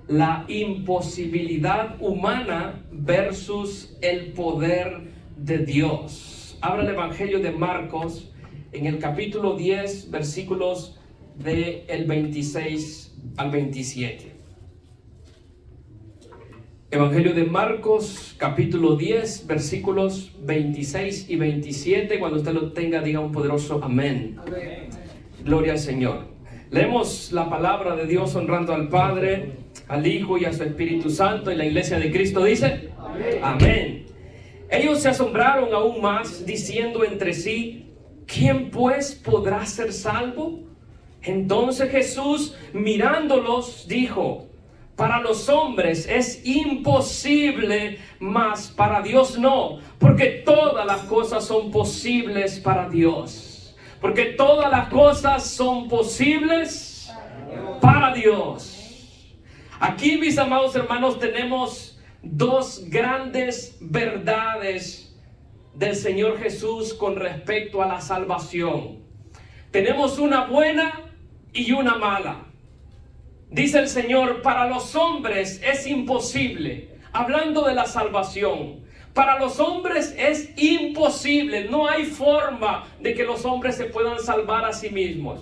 la imposibilidad humana versus el poder de Dios. Abra el Evangelio de Marcos en el capítulo 10, versículos del 26 al 27. Evangelio de Marcos, capítulo 10, versículos 26 y 27. Cuando usted lo tenga, diga un poderoso amén. Amén. Gloria al Señor. Leemos la palabra de Dios honrando al Padre, al Hijo y a su Espíritu Santo. Y la iglesia de Cristo dice: amén. Amén. Ellos se asombraron aún más, diciendo entre sí: ¿quién pues podrá ser salvo? Entonces Jesús, mirándolos, dijo: para los hombres es imposible, mas para Dios no, porque todas las cosas son posibles para Dios. Porque todas las cosas son posibles para Dios. Aquí, mis amados hermanos, tenemos dos grandes verdades del Señor Jesús con respecto a la salvación. Tenemos una buena y una mala. Dice el Señor: para los hombres es imposible, hablando de la salvación. Para los hombres es imposible, no hay forma de que los hombres se puedan salvar a sí mismos.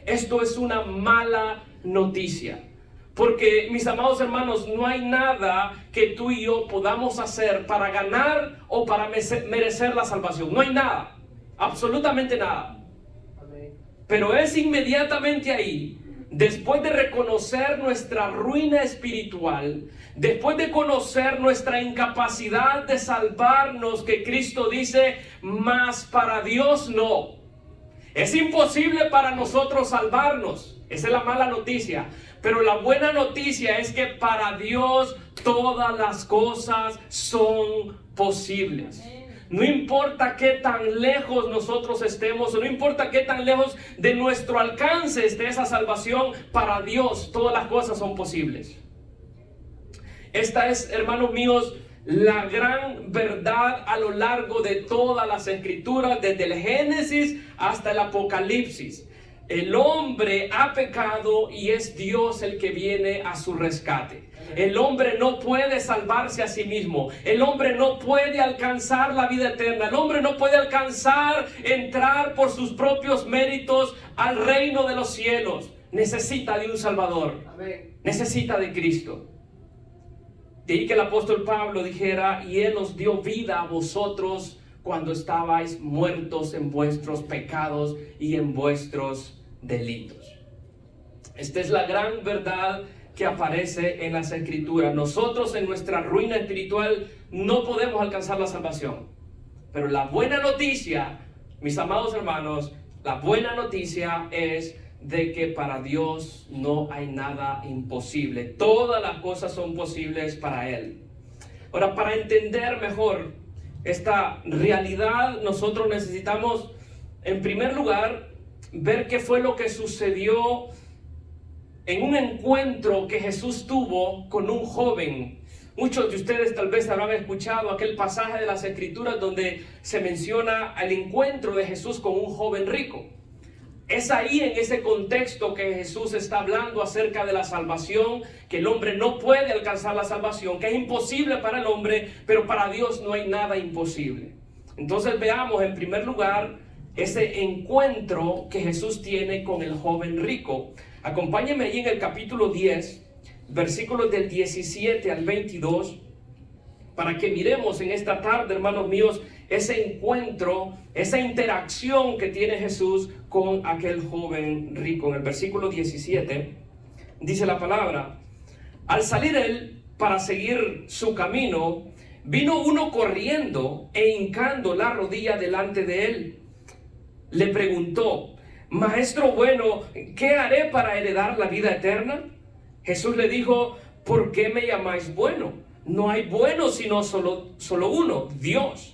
Esto es una mala noticia, porque, mis amados hermanos, no hay nada que tú y yo podamos hacer para ganar o para merecer la salvación. No hay nada, absolutamente nada. Pero es inmediatamente ahí, después de reconocer nuestra ruina espiritual, después de conocer nuestra incapacidad de salvarnos, que Cristo dice: mas para Dios no. Es imposible para nosotros salvarnos. Esa es la mala noticia. Pero la buena noticia es que para Dios todas las cosas son posibles. No importa qué tan lejos nosotros estemos, o no importa qué tan lejos de nuestro alcance esté esa salvación, para Dios todas las cosas son posibles. Esta es, hermanos míos, la gran verdad a lo largo de todas las escrituras, desde el Génesis hasta el Apocalipsis. El hombre ha pecado y es Dios el que viene a su rescate. El hombre no puede salvarse a sí mismo. El hombre no puede alcanzar la vida eterna. El hombre no puede alcanzar entrar por sus propios méritos al reino de los cielos. Necesita de un Salvador. Amén. Necesita de Cristo. De ahí que el apóstol Pablo dijera: y Él os dio vida a vosotros cuando estabais muertos en vuestros pecados y en vuestros delitos. Esta es la gran verdad que aparece en las escrituras. Nosotros, en nuestra ruina espiritual, no podemos alcanzar la salvación. Pero la buena noticia, mis amados hermanos, la buena noticia es de que para Dios no hay nada imposible. Todas las cosas son posibles para Él. Ahora, para entender mejor esta realidad, nosotros necesitamos, en primer lugar, ver qué fue lo que sucedió en un encuentro que Jesús tuvo con un joven. Muchos de ustedes tal vez habrán escuchado aquel pasaje de las Escrituras donde se menciona el encuentro de Jesús con un joven rico. Es ahí, en ese contexto, que Jesús está hablando acerca de la salvación, que el hombre no puede alcanzar la salvación, que es imposible para el hombre, pero para Dios no hay nada imposible. Entonces veamos en primer lugar ese encuentro que Jesús tiene con el joven rico. Acompáñenme ahí en el capítulo 10, versículos del 17 al 22, para que miremos en esta tarde, hermanos míos, ese encuentro, esa interacción que tiene Jesús con aquel joven rico. En el versículo 17 dice la palabra: al salir él para seguir su camino, vino uno corriendo e hincando la rodilla delante de él. Le preguntó: maestro bueno, ¿qué haré para heredar la vida eterna? Jesús le dijo: ¿por qué me llamáis bueno? No hay bueno sino solo uno, Dios.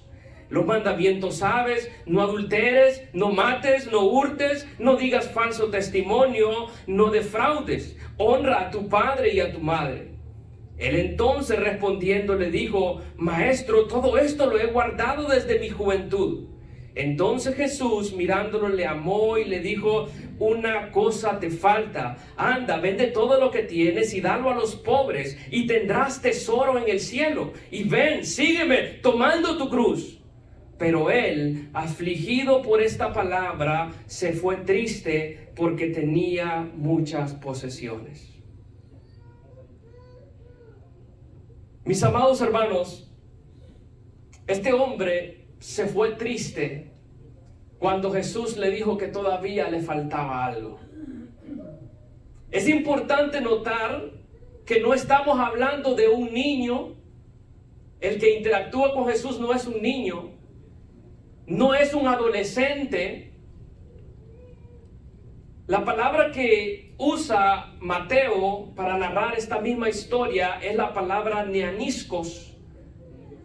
Los mandamientos sabes: no adulteres, no mates, no hurtes, no digas falso testimonio, no defraudes, honra a tu padre y a tu madre. Él entonces respondiendo le dijo: maestro, todo esto lo he guardado desde mi juventud. Entonces Jesús, mirándolo, le amó y le dijo: una cosa te falta. Anda, vende todo lo que tienes y dalo a los pobres, y tendrás tesoro en el cielo. Y ven, sígueme tomando tu cruz. Pero él, afligido por esta palabra, se fue triste porque tenía muchas posesiones. Mis amados hermanos, este hombre se fue triste cuando Jesús le dijo que todavía le faltaba algo. Es importante notar que no estamos hablando de un niño. El que interactúa con Jesús no es un niño, no es un adolescente. La palabra que usa Mateo para narrar esta misma historia es la palabra neaniskos,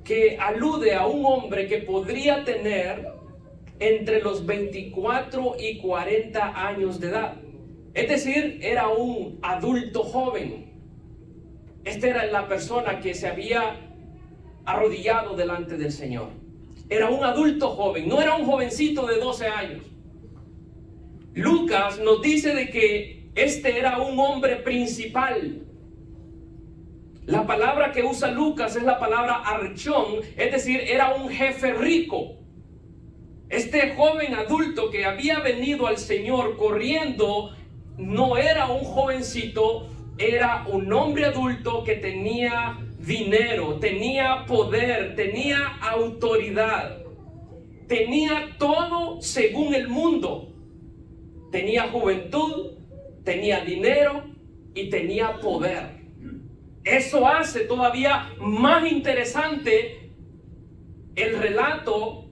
que alude a un hombre que podría tener entre los 24 y 40 años de edad. Es decir, era un adulto joven. Esta era la persona que se había arrodillado delante del Señor. Era un adulto joven, no era un jovencito de 12 años. Lucas nos dice de que este era un hombre principal. La palabra que usa Lucas es la palabra archón, es decir, era un jefe rico. Este joven adulto que había venido al Señor corriendo no era un jovencito, era un hombre adulto que tenía dinero, tenía poder, tenía autoridad, tenía todo según el mundo. Tenía juventud, tenía dinero y tenía poder. Eso hace todavía más interesante el relato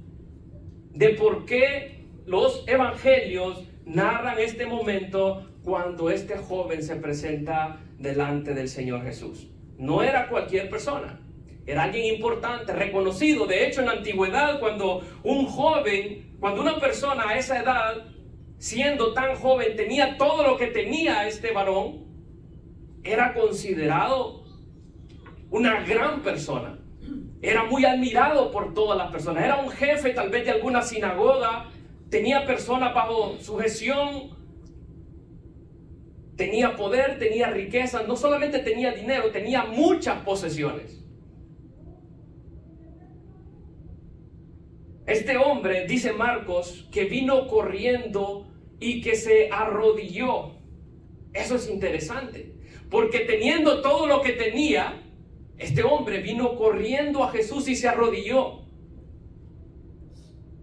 de por qué los evangelios narran este momento cuando este joven se presenta delante del Señor Jesús. No era cualquier persona, era alguien importante, reconocido. De hecho, en la antigüedad, cuando una persona a esa edad, siendo tan joven, tenía todo lo que tenía este varón, era considerado una gran persona. Era muy admirado por todas las personas. Era un jefe tal vez de alguna sinagoga, tenía personas bajo su gestión, tenía poder, tenía riqueza, no solamente tenía dinero, tenía muchas posesiones. Este hombre, dice Marcos, que vino corriendo y que se arrodilló. Eso es interesante, porque teniendo todo lo que tenía, este hombre vino corriendo a Jesús y se arrodilló.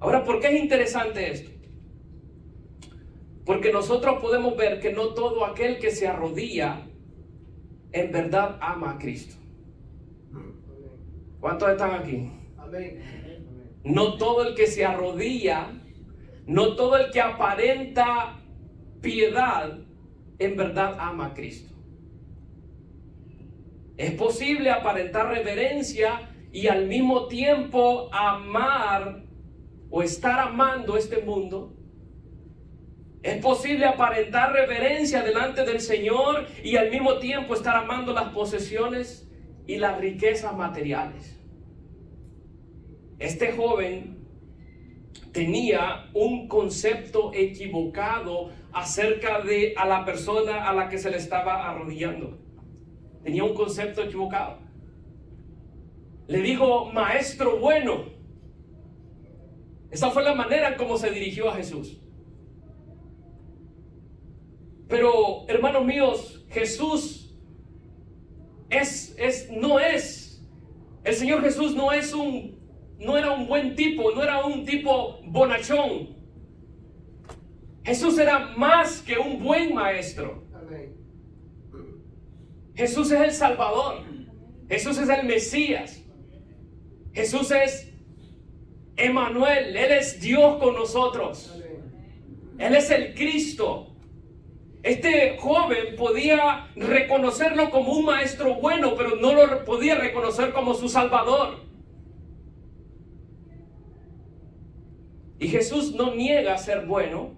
Ahora, ¿por qué es interesante esto? Porque nosotros podemos ver que no todo aquel que se arrodilla en verdad ama a Cristo. ¿Cuántos están aquí? Amén. No todo el que se arrodilla, no todo el que aparenta piedad, en verdad ama a Cristo. Es posible aparentar reverencia y al mismo tiempo amar o estar amando este mundo. Es posible aparentar reverencia delante del Señor y al mismo tiempo estar amando las posesiones y las riquezas materiales. Este joven tenía un concepto equivocado acerca de a la persona a la que se le estaba arrodillando. Tenía un concepto equivocado. Le dijo, maestro bueno. Esa fue la manera en cómo se dirigió a Jesús. Pero, hermanos míos, Jesús el Señor Jesús no era un buen tipo, no era un tipo bonachón. Jesús era más que un buen maestro. Jesús es el Salvador. Jesús es el Mesías. Jesús es Emmanuel. Él es Dios con nosotros. Él es el Cristo. Este joven podía reconocerlo como un maestro bueno, pero no lo podía reconocer como su Salvador. Y Jesús no niega ser bueno,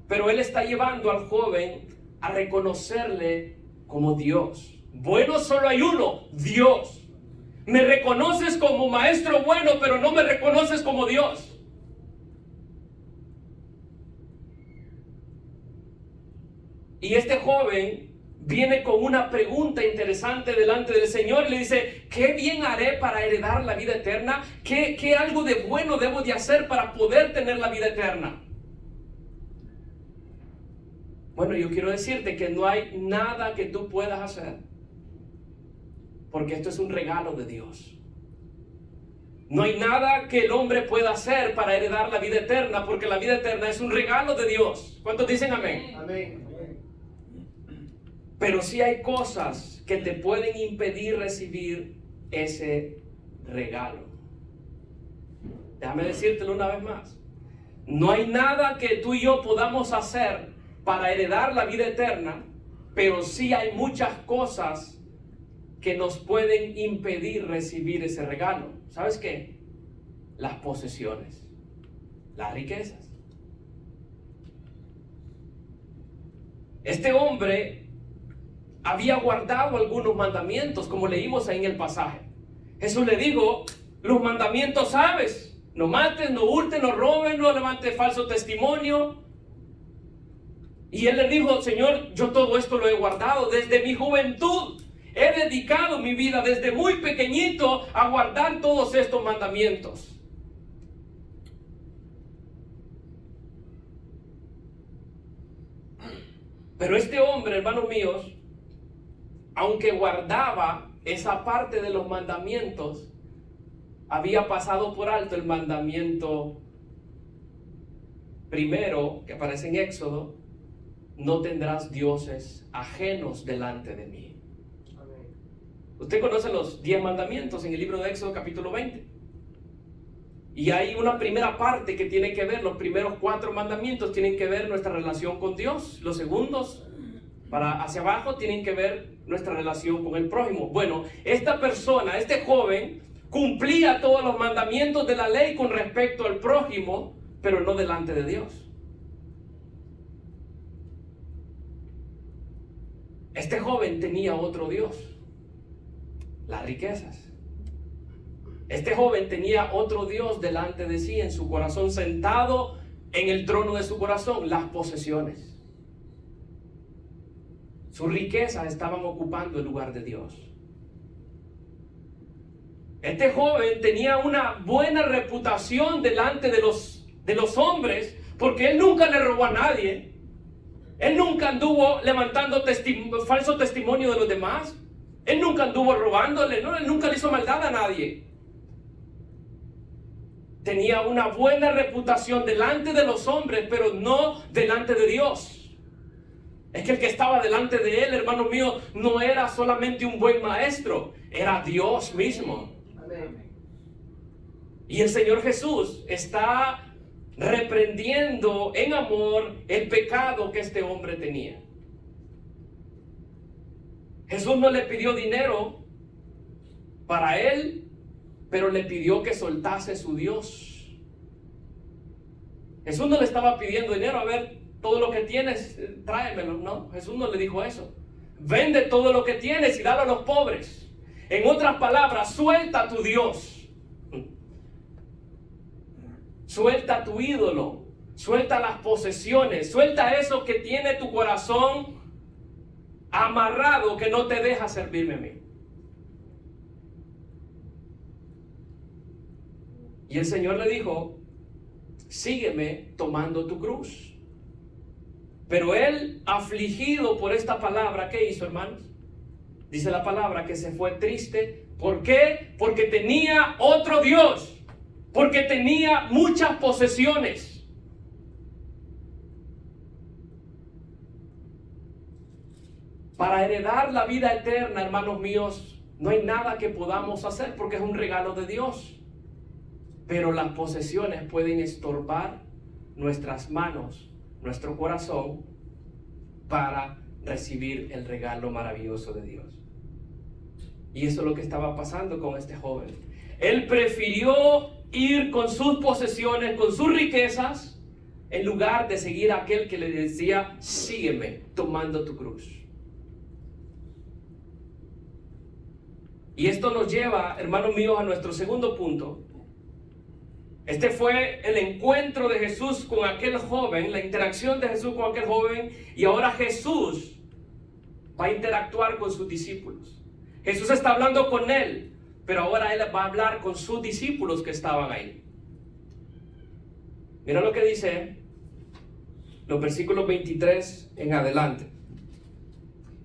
pero Él está llevando al joven a reconocerle como Dios. Bueno solo hay uno, Dios. Me reconoces como maestro bueno, pero no me reconoces como Dios. Y este joven viene con una pregunta interesante delante del Señor y le dice: ¿qué bien haré para heredar la vida eterna? ¿Qué algo de bueno debo de hacer para poder tener la vida eterna? Bueno, yo quiero decirte que no hay nada que tú puedas hacer, porque esto es un regalo de Dios. No hay nada que el hombre pueda hacer para heredar la vida eterna, porque la vida eterna es un regalo de Dios. ¿Cuántos dicen amén? Amén. Pero sí hay cosas que te pueden impedir recibir ese regalo. Déjame decírtelo una vez más. No hay nada que tú y yo podamos hacer para heredar la vida eterna, pero sí hay muchas cosas que nos pueden impedir recibir ese regalo. ¿Sabes qué? Las posesiones, las riquezas. Este hombre había guardado algunos mandamientos, como leímos ahí en el pasaje. Jesús le dijo: los mandamientos sabes: no mates, no hurtes, no robes, no levantes falso testimonio. Y él le dijo: Señor, yo todo esto lo he guardado desde mi juventud. He dedicado mi vida desde muy pequeñito a guardar todos estos mandamientos. Pero este hombre, hermanos míos, aunque guardaba esa parte de los mandamientos, había pasado por alto el mandamiento primero que aparece en Éxodo: no tendrás dioses ajenos delante de mí. Usted conoce los 10 mandamientos en el libro de Éxodo capítulo 20. Y hay una primera parte que tiene que ver, los primeros 4 mandamientos tienen que ver nuestra relación con Dios. Los segundos, para hacia abajo, tienen que ver nuestra relación con el prójimo. Bueno, esta persona, este joven, cumplía todos los mandamientos de la ley con respecto al prójimo, pero no delante de Dios. Este joven tenía otro Dios: las riquezas. Este joven tenía otro Dios delante de sí, en su corazón, sentado en el trono de su corazón: las posesiones. Sus riquezas estaban ocupando el lugar de Dios. Este joven tenía una buena reputación delante de los hombres, porque él nunca le robó a nadie. Él nunca anduvo levantando falso testimonio de los demás. Él nunca anduvo robándole, no, él nunca le hizo maldad a nadie. Tenía una buena reputación delante de los hombres, pero no delante de Dios. Es que el que estaba delante de él, hermano mío, no era solamente un buen maestro, era Dios mismo. Amén. Y el Señor Jesús está reprendiendo en amor el pecado que este hombre tenía. Jesús no le pidió dinero para él, pero le pidió que soltase su Dios. Jesús no le estaba pidiendo dinero: a ver, todo lo que tienes, tráemelo. No, Jesús no le dijo eso. Vende todo lo que tienes y dalo a los pobres. En otras palabras, suelta a tu Dios. Suelta a tu ídolo. Suelta las posesiones. Suelta eso que tiene tu corazón amarrado, que no te deja servirme a mí. Y el Señor le dijo: sígueme tomando tu cruz. Pero él, afligido por esta palabra, ¿qué hizo, hermanos? Dice la palabra que se fue triste. ¿Por qué? Porque tenía otro Dios, porque tenía muchas posesiones. Para heredar la vida eterna, hermanos míos, no hay nada que podamos hacer, porque es un regalo de Dios. Pero las posesiones pueden estorbar nuestras manos, nuestro corazón, para recibir el regalo maravilloso de Dios. Y eso es lo que estaba pasando con este joven. Él prefirió ir con sus posesiones, con sus riquezas, en lugar de seguir a aquel que le decía: sígueme tomando tu cruz. Y esto nos lleva, hermanos míos, a nuestro segundo punto. Este fue el encuentro de Jesús con aquel joven, la interacción de Jesús con aquel joven, y ahora Jesús va a interactuar con sus discípulos. Jesús está hablando con él, pero ahora él va a hablar con sus discípulos que estaban ahí. Mira lo que dice los versículos 23 en adelante.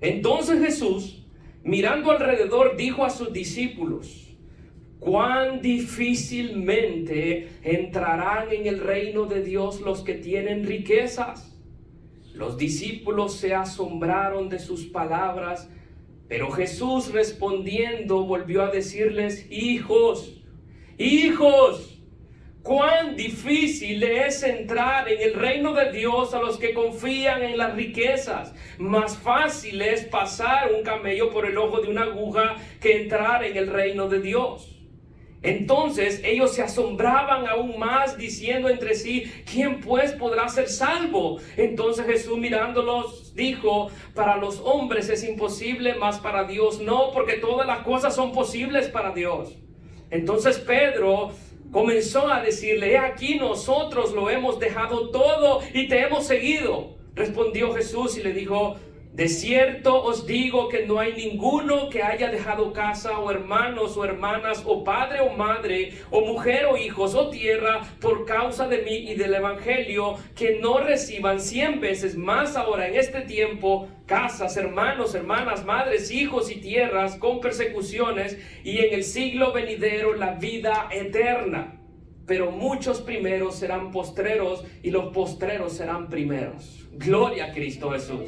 Entonces Jesús, mirando alrededor, dijo a sus discípulos: cuán difícilmente entrarán en el reino de Dios los que tienen riquezas. Los discípulos se asombraron de sus palabras, pero Jesús respondiendo volvió a decirles: hijos, cuán difícil es entrar en el reino de Dios a los que confían en las riquezas. Más fácil es pasar un camello por el ojo de una aguja que entrar en el reino de Dios. Entonces ellos se asombraban aún más, diciendo entre sí: ¿quién pues podrá ser salvo? Entonces Jesús, mirándolos, dijo: para los hombres es imposible, mas para Dios no, porque todas las cosas son posibles para Dios. Entonces Pedro comenzó a decirle: he aquí, nosotros lo hemos dejado todo y te hemos seguido. Respondió Jesús y le dijo: de cierto os digo que no hay ninguno que haya dejado casa o hermanos o hermanas o padre o madre o mujer o hijos o tierra por causa de mí y del evangelio, que no reciban 100 veces más ahora en este tiempo casas, hermanos, hermanas, madres, hijos y tierras con persecuciones, y en el siglo venidero la vida eterna. Pero muchos primeros serán postreros y los postreros serán primeros. Gloria a Cristo Jesús.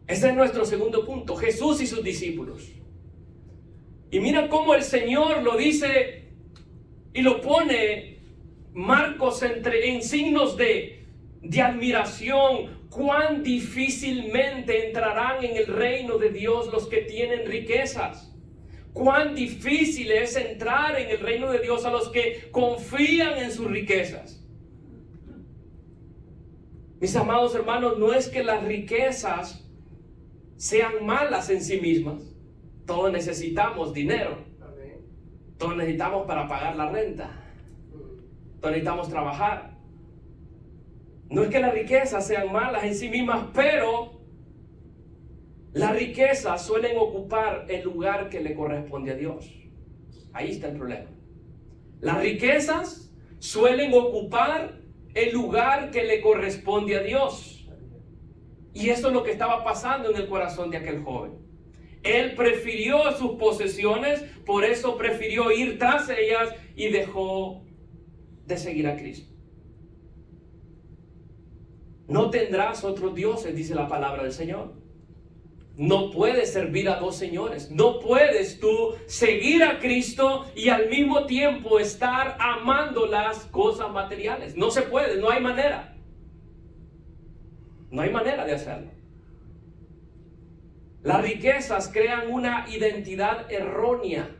Ese es nuestro segundo punto: Jesús y sus discípulos. Y mira cómo el Señor lo dice y lo pone Marcos en signos de admiración. Cuán difícilmente entrarán en el reino de Dios los que tienen riquezas. Cuán difícil es entrar en el reino de Dios a los que confían en sus riquezas. Mis amados hermanos, no es que las riquezas sean malas en sí mismas. Todos necesitamos dinero. Todos necesitamos para pagar la renta. Todos necesitamos trabajar. No es que las riquezas sean malas en sí mismas, pero las riquezas suelen ocupar el lugar que le corresponde a Dios. Ahí está el problema. Las riquezas suelen ocupar el lugar que le corresponde a Dios. Y eso es lo que estaba pasando en el corazón de aquel joven. Él prefirió sus posesiones, por eso prefirió ir tras ellas y dejó de seguir a Cristo. No tendrás otros dioses, dice la palabra del Señor. No puedes servir a dos señores. No puedes tú seguir a Cristo y al mismo tiempo estar amando las cosas materiales. No se puede, no hay manera. No hay manera de hacerlo. Las riquezas crean una identidad errónea.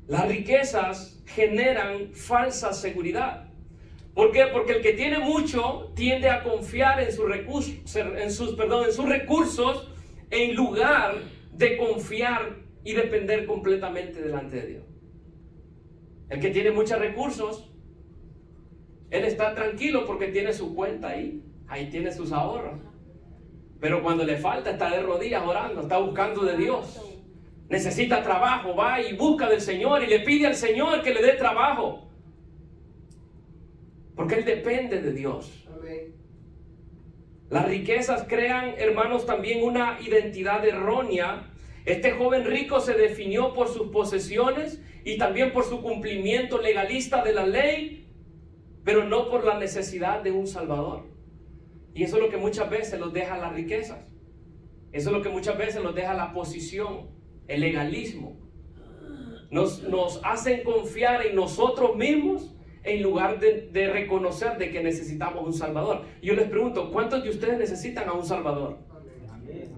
Las riquezas generan falsa seguridad. ¿Por qué? Porque el que tiene mucho tiende a confiar en sus recursos en lugar de confiar y depender completamente delante de Dios. El que tiene muchos recursos, él está tranquilo porque tiene su cuenta ahí tiene sus ahorros. Pero cuando le falta, está de rodillas orando, está buscando de Dios. Necesita trabajo, va y busca del Señor y le pide al Señor que le dé trabajo. Porque él depende de Dios. Amén. Las riquezas crean, hermanos, también una identidad errónea. Este joven rico se definió por sus posesiones y también por su cumplimiento legalista de la ley, pero no por la necesidad de un Salvador. Y eso es lo que muchas veces los deja las riquezas. Eso es lo que muchas veces los deja la posición, el legalismo. Nos hacen confiar en nosotros mismos en lugar de reconocer de que necesitamos un Salvador. Y yo les pregunto, ¿cuántos de ustedes necesitan a un Salvador? Amén.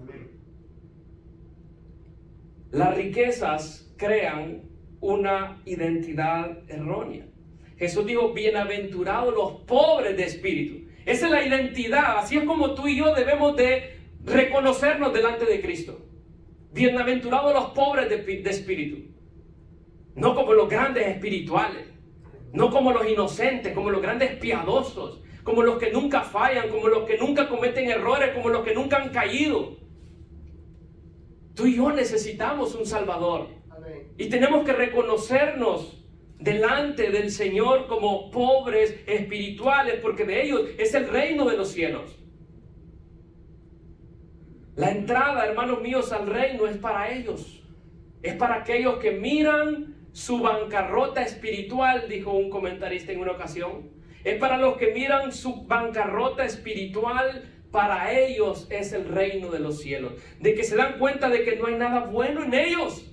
Las riquezas crean una identidad errónea. Jesús dijo: bienaventurados los pobres de espíritu. Esa es la identidad. Así es como tú y yo debemos de reconocernos delante de Cristo. Bienaventurados los pobres de espíritu. No como los grandes espirituales. No como los inocentes, como los grandes piadosos. Como los que nunca fallan, como los que nunca cometen errores, como los que nunca han caído. Tú y yo necesitamos un Salvador. Amén. Y tenemos que reconocernos delante del Señor como pobres espirituales, porque de ellos es el reino de los cielos. La entrada, hermanos míos, al reino es para ellos. Es para aquellos que miran su bancarrota espiritual, dijo un comentarista en una ocasión. Es para los que miran su bancarrota espiritual. Para ellos es el reino de los cielos. De que se dan cuenta de que no hay nada bueno en ellos.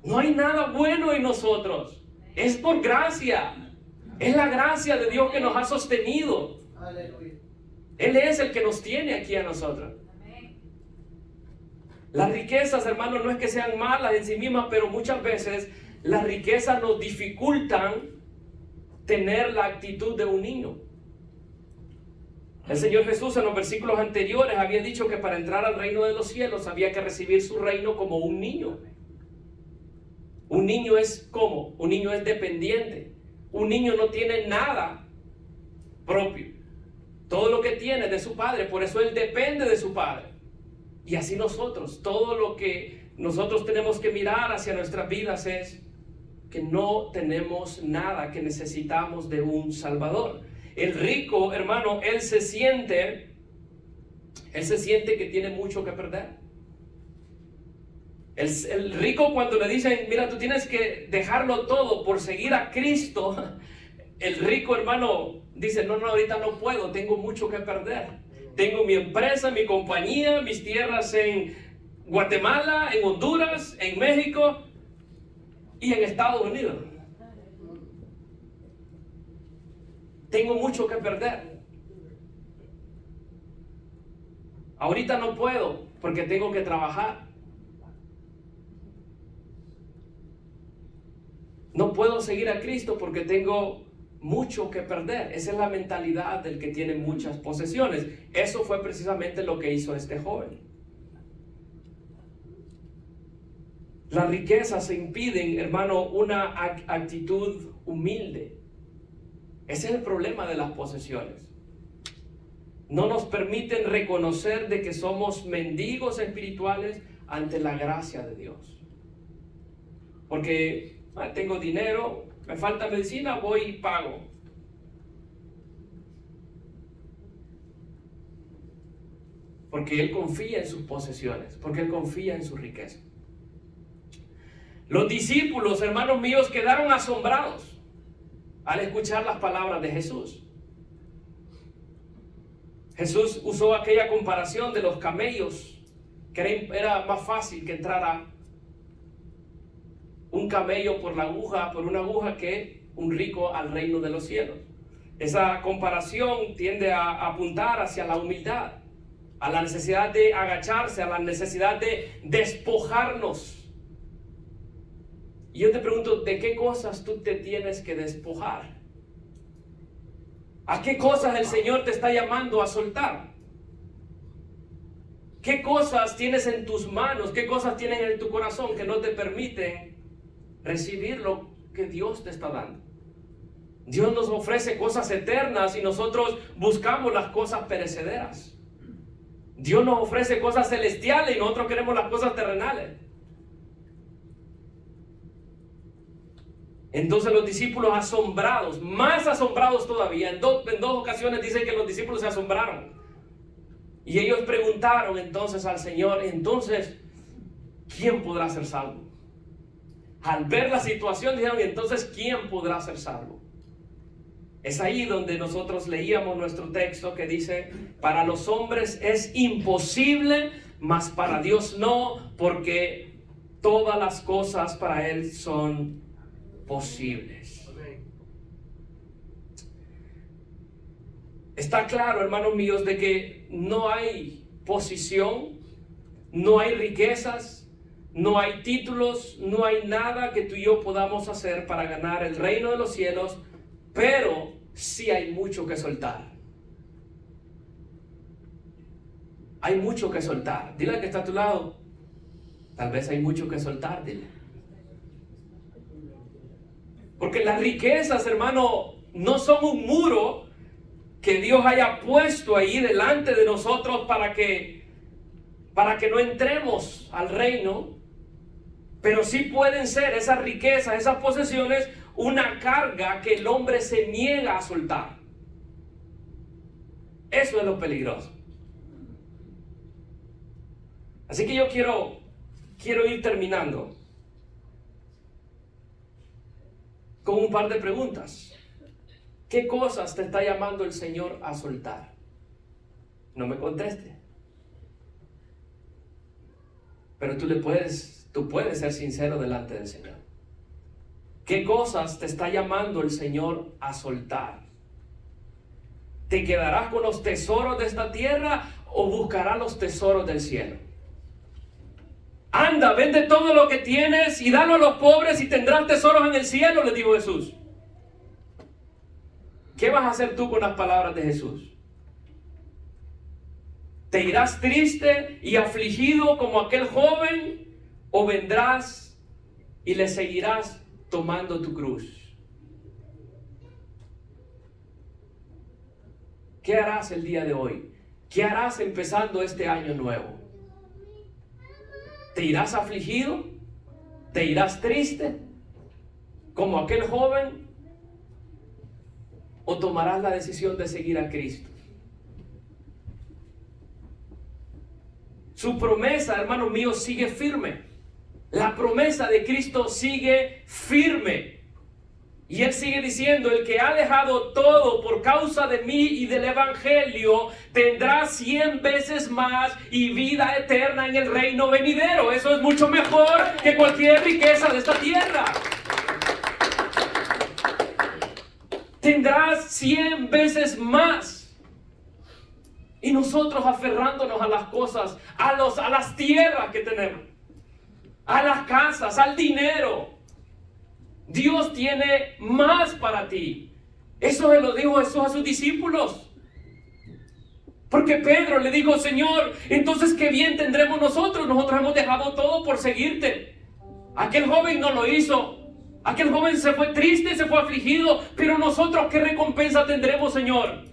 No hay nada bueno en nosotros. Es por gracia. Es la gracia de Dios que nos ha sostenido. Él es el que nos tiene aquí a nosotros. Las riquezas, hermanos, no es que sean malas en sí mismas, pero muchas veces las riquezas nos dificultan tener la actitud de un niño. El Señor Jesús en los versículos anteriores había dicho que para entrar al reino de los cielos había que recibir su reino como un niño. Un niño es ¿cómo? Un niño es dependiente. Un niño no tiene nada propio. Todo lo que tiene es de su padre, por eso él depende de su padre. Y así nosotros, todo lo que nosotros tenemos que mirar hacia nuestras vidas es que no tenemos nada, que necesitamos de un Salvador. El rico, hermano, él se siente que tiene mucho que perder. El rico, cuando le dicen, mira, tú tienes que dejarlo todo por seguir a Cristo, el rico, hermano, dice, no, ahorita no puedo, tengo mucho que perder. Tengo mi empresa, mi compañía, mis tierras en Guatemala, en Honduras, en México y en Estados Unidos. Tengo mucho que perder. Ahorita no puedo porque tengo que trabajar. No puedo seguir a Cristo porque tengo mucho que perder. Esa es la mentalidad del que tiene muchas posesiones. Eso fue precisamente lo que hizo este joven. Las riquezas impiden, hermano, una actitud humilde. Ese es el problema de las posesiones. No nos permiten reconocer de que somos mendigos espirituales ante la gracia de Dios. Porque tengo dinero, me falta medicina, voy y pago. Porque él confía en sus posesiones, porque él confía en su riqueza. Los discípulos, hermanos míos, quedaron asombrados al escuchar las palabras de Jesús. Jesús usó aquella comparación de los camellos, que era más fácil que entrara un camello por una aguja que un rico al reino de los cielos. Esa comparación tiende a apuntar hacia la humildad, a la necesidad de agacharse, a la necesidad de despojarnos. Y yo te pregunto, ¿de qué cosas tú te tienes que despojar? ¿A qué cosas el Señor te está llamando a soltar? ¿Qué cosas tienes en tus manos? ¿Qué cosas tienen en tu corazón que no te permiten recibir lo que Dios te está dando? Dios nos ofrece cosas eternas y nosotros buscamos las cosas perecederas. Dios nos ofrece cosas celestiales y nosotros queremos las cosas terrenales. Entonces los discípulos asombrados, más asombrados todavía, en dos ocasiones dice que los discípulos se asombraron. Y ellos preguntaron entonces al Señor, entonces, ¿quién podrá ser salvo? Al ver la situación dijeron, entonces, ¿quién podrá ser salvo? Es ahí donde nosotros leíamos nuestro texto que dice, para los hombres es imposible, mas para Dios no, porque todas las cosas para Él son posibles. Está claro, hermanos míos, de que no hay posición, no hay riquezas, no hay títulos, no hay nada que tú y yo podamos hacer para ganar el reino de los cielos, pero sí hay mucho que soltar. hay mucho que soltar. Dile al que está a tu lado, tal vez hay mucho que soltar, dile. Porque las riquezas, hermano, no son un muro que Dios haya puesto ahí delante de nosotros para que no entremos al reino. Pero sí pueden ser esas riquezas, esas posesiones, una carga que el hombre se niega a soltar. Eso es lo peligroso. Así que yo quiero ir terminando con un par de preguntas. ¿Qué cosas te está llamando el Señor a soltar? No me conteste. Pero tú puedes ser sincero delante del Señor. ¿Qué cosas te está llamando el Señor a soltar? ¿Te quedarás con los tesoros de esta tierra o buscarás los tesoros del cielo? Anda, vende todo lo que tienes y dalo a los pobres y tendrás tesoros en el cielo, les dijo Jesús. ¿Qué vas a hacer tú con las palabras de Jesús? ¿Te irás triste y afligido como aquel joven o vendrás y le seguirás tomando tu cruz? ¿Qué harás el día de hoy? ¿Qué harás empezando este año nuevo? ¿Te irás afligido? ¿Te irás triste como aquel joven? ¿O tomarás la decisión de seguir a Cristo? Su promesa, hermanos míos, sigue firme. La promesa de Cristo sigue firme. Y Él sigue diciendo, el que ha dejado todo por causa de mí y del Evangelio, tendrá 100 veces más y vida eterna en el reino venidero. Eso es mucho mejor que cualquier riqueza de esta tierra. Tendrás 100 veces más. Y nosotros aferrándonos a las cosas, a las tierras que tenemos, a las casas, al dinero. Dios tiene más para ti. Eso se lo dijo Jesús a sus discípulos. Porque Pedro le dijo, Señor, entonces qué bien tendremos nosotros. Nosotros hemos dejado todo por seguirte. Aquel joven no lo hizo. Aquel joven se fue triste, se fue afligido. Pero nosotros, ¿qué recompensa tendremos, Señor?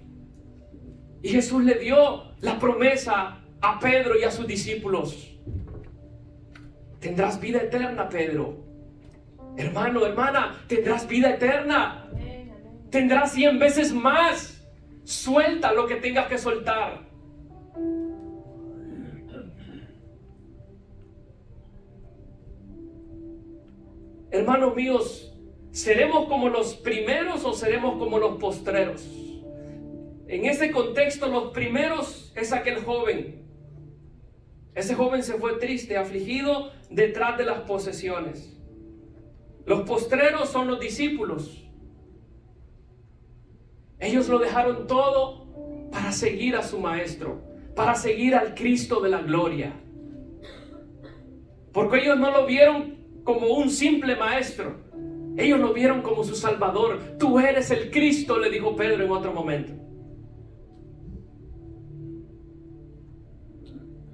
Y Jesús le dio la promesa a Pedro y a sus discípulos. Tendrás vida eterna, Pedro. Hermano, hermana, tendrás vida eterna. Tendrás 100 veces más. Suelta lo que tengas que soltar. Hermanos míos, ¿seremos como los primeros o seremos como los postreros? En ese contexto, los primeros es aquel joven. Ese joven se fue triste, afligido, detrás de las posesiones. Los postreros son los discípulos. Ellos lo dejaron todo para seguir a su maestro, para seguir al Cristo de la gloria. Porque ellos no lo vieron como un simple maestro. Ellos lo vieron como su Salvador. Tú eres el Cristo, le dijo Pedro en otro momento.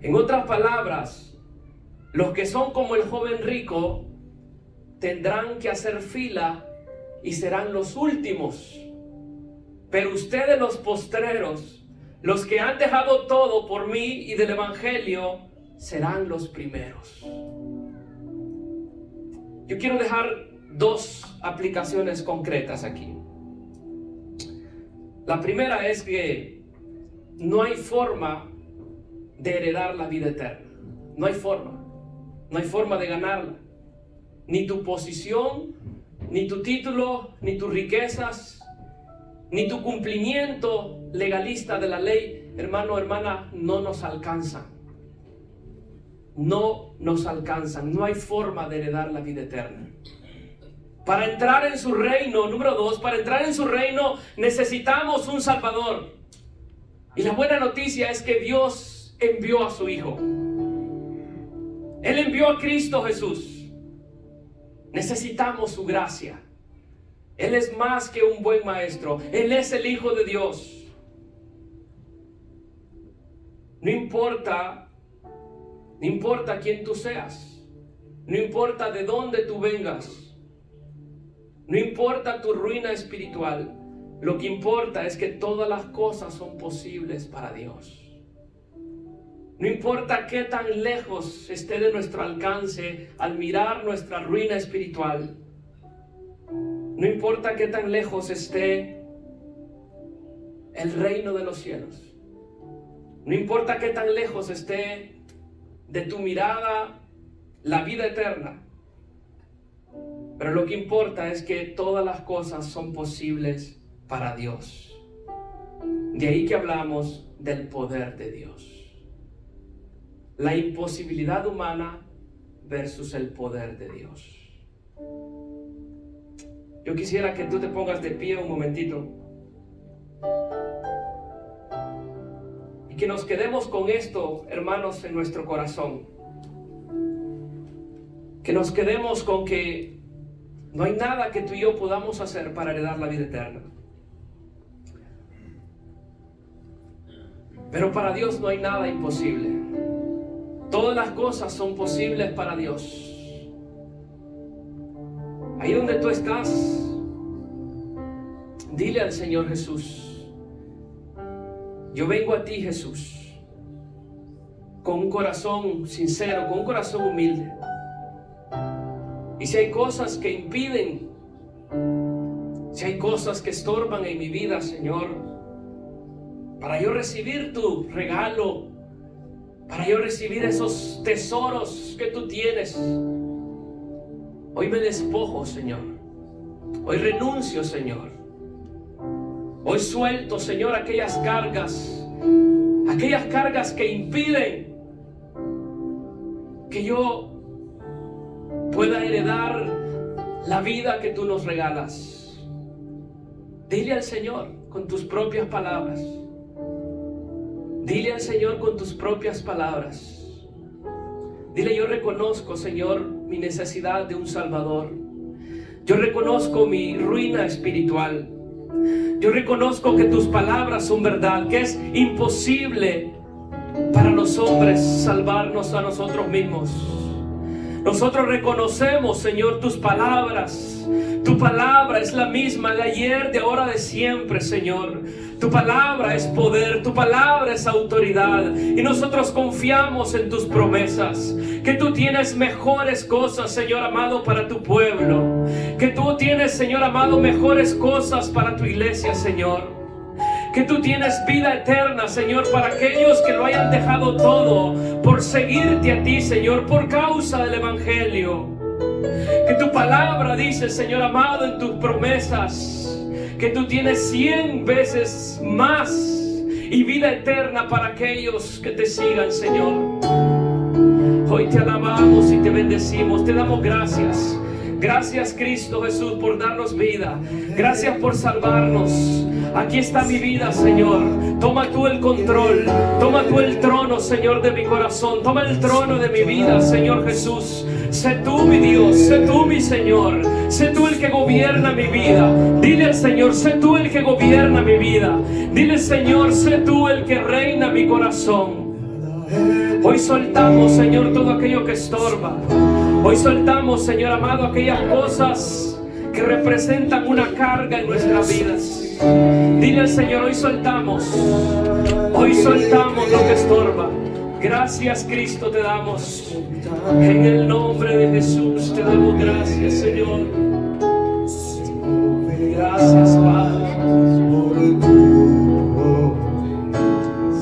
En otras palabras, los que son como el joven rico tendrán que hacer fila y serán los últimos. Pero ustedes, los postreros, los que han dejado todo por mí y del Evangelio, serán los primeros. Yo quiero dejar 2 aplicaciones concretas aquí. La primera es que no hay forma de heredar la vida eterna. No hay forma. No hay forma de ganarla. Ni tu posición, ni tu título, ni tus riquezas, ni tu cumplimiento legalista de la ley, hermano, hermana, no nos alcanzan. No nos alcanzan. No hay forma de heredar la vida eterna. Para entrar en su reino, número 2, para entrar en su reino necesitamos un Salvador. Y la buena noticia es que Dios envió a su Hijo. Él envió a Cristo Jesús. Necesitamos su gracia. Él es más que un buen maestro. Él es el Hijo de Dios. No importa quién tú seas, no importa de dónde tú vengas, no importa tu ruina espiritual, lo que importa es que todas las cosas son posibles para Dios. No importa qué tan lejos esté de nuestro alcance al mirar nuestra ruina espiritual, no importa qué tan lejos esté el reino de los cielos, no importa qué tan lejos esté de tu mirada la vida eterna, pero lo que importa es que todas las cosas son posibles para Dios. De ahí que hablamos del poder de Dios. La imposibilidad humana versus el poder de Dios. Yo quisiera que tú te pongas de pie un momentito y que nos quedemos con esto, hermanos, en nuestro corazón. Que nos quedemos con que no hay nada que tú y yo podamos hacer para heredar la vida eterna. Pero para Dios no hay nada imposible. Todas las cosas son posibles para Dios. Ahí donde tú estás, dile al Señor Jesús: yo vengo a ti, Jesús, con un corazón sincero, con un corazón humilde. Y si hay cosas que impiden, si hay cosas que estorban en mi vida, Señor, para yo recibir tu regalo, para yo recibir esos tesoros que tú tienes, hoy me despojo, Señor. Hoy renuncio, Señor. Hoy suelto, Señor, aquellas cargas que impiden que yo pueda heredar la vida que tú nos regalas. Dile al Señor con tus propias palabras. Dile al Señor con tus propias palabras. Dile: yo reconozco, Señor, mi necesidad de un Salvador. Yo reconozco mi ruina espiritual. Yo reconozco que tus palabras son verdad, que es imposible para los hombres salvarnos a nosotros mismos. Nosotros reconocemos, Señor, tus palabras. Tu palabra es la misma de ayer, de ahora, de siempre, Señor. Tu palabra es poder, tu palabra es autoridad. Y nosotros confiamos en tus promesas. Que tú tienes mejores cosas, Señor amado, para tu pueblo. Que tú tienes, Señor amado, mejores cosas para tu iglesia, Señor. Que tú tienes vida eterna, Señor, para aquellos que lo hayan dejado todo por seguirte a ti, Señor, por causa del Evangelio. Que tu palabra dice, Señor amado, en tus promesas, que tú tienes 100 veces más y vida eterna para aquellos que te sigan, Señor. Hoy te alabamos y te bendecimos, te damos gracias. Gracias, Cristo Jesús, por darnos vida. Gracias por salvarnos. Aquí está mi vida, Señor. Toma tú el control. Toma tú el trono, Señor, de mi corazón. Toma el trono de mi vida, Señor Jesús. Sé tú mi Dios, sé tú mi Señor. Sé tú el que gobierna mi vida. Dile al Señor: sé tú el que gobierna mi vida. Dile: Señor, sé tú el que reina mi corazón. Hoy soltamos, Señor, todo aquello que estorba. Hoy soltamos, Señor amado, aquellas cosas que representan una carga en nuestras vidas. Dile al Señor: hoy soltamos lo que estorba. Gracias, Cristo, te damos. En el nombre de Jesús te damos gracias, Señor. Gracias, Padre.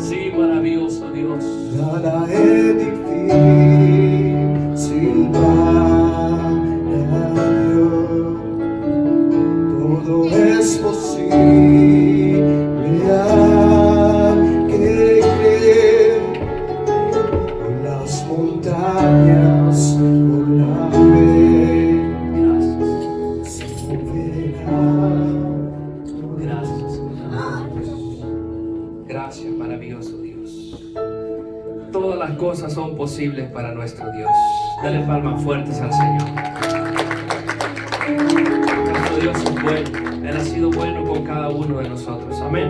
Sí, maravilloso Dios. Nada es difícil para Dios. Todo es posible al que cree. Por las montañas, por la fe, se moverá. Gracias. Gracias, maravilloso Dios. Todas las cosas son posibles para nuestro Dios. Dale palmas fuertes al Señor. Nuestro Dios es bueno. Él ha sido bueno con cada uno de nosotros. Amén.